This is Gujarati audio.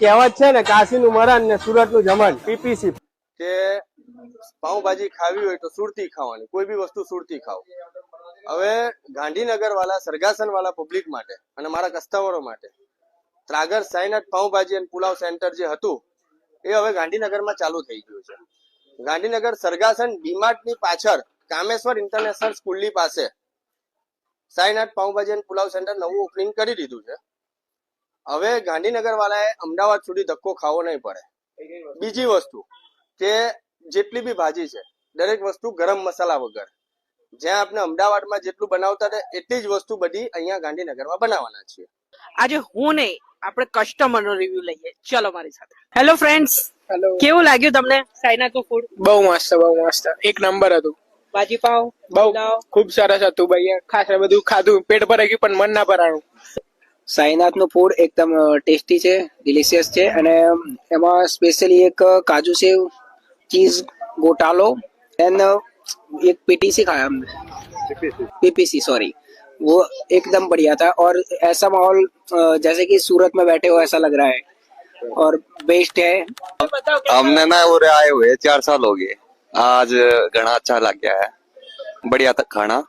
કહેવત છે ને, કાશીનું મરણ ને સુરતનું જમણ, પીપીસી. કે પાઉંભાજી ખાવી હોય તો સુરતી ખાવાની, કોઈ બી વસ્તુ સુરતી ખાઓ. હવે ગાંધીનગર વાળા, સરગાસન વાળા પબ્લિક માટે અને મારા કસ્ટમરો માટે ત્રાગર સાઈનાથ પાઉંભાજી અને પુલાવ સેન્ટર જે હતું એ હવે ગાંધીનગરમાં ચાલુ થઈ ગયું છે. ગાંધીનગર સરગાસન ડીમાર્ટની પાછળ કામેશ્વર ઇન્ટરનેશનલ સ્કૂલની પાસે સાઈનાથ પાઉંભાજી અને પુલાવ સેન્ટર નવું ઓપનિંગ કરી દીધું છે. હવે ગાંધીનગર વાળાએ અમદાવાદ સુધી ધક્કો ખાવો નહીં પડે. બીજી વસ્તુ કે જેટલી બી ભાજી છે દરેક વસ્તુ ગરમ મસાલા વગર, જ્યાં આપણે અમદાવાદમાં જેટલું બનાવતા હતા એટલી જ વસ્તુ બધી અહીંયા ગાંધીનગરમાં બનાવવાના છીએ. આજે હું નહીં, આપણે કસ્ટમર નો રિવ્યુ લઈએ. ચલો મારી સાથે. હેલો ફ્રેન્ડ્સ, કેવું લાગ્યું તમને સાઈનાથનું ફૂડ? બહુ મસ્ત, એક નંબર હતું. ભાજી પાવ બહુ ખૂબ સરસ હતું ભાઈ. ખાસ બધું ખાધું, પેટ ભરાઈ ગયું પણ મન ના ભરાણું. સાઈનાથ નું ફૂડ એકદમ ટેસ્ટી છે, ડિલિશિયસ છે, અને એમાં સ્પેશિયલી એક કાજુ સેવ, ચીઝ ગોટાલો एंड एक पीटीसी खाया हमने, पीपीसी सॉरी, वो एकदम बढ़िया था और ऐसा माहौल जैसे कि सूरत में बैठे हो ऐसा लग रहा है और बेस्ट है. हमने ना उरे आए हुए 4 साल हो गए, आज घना अच्छा लग गया है, बढ़िया था खाना.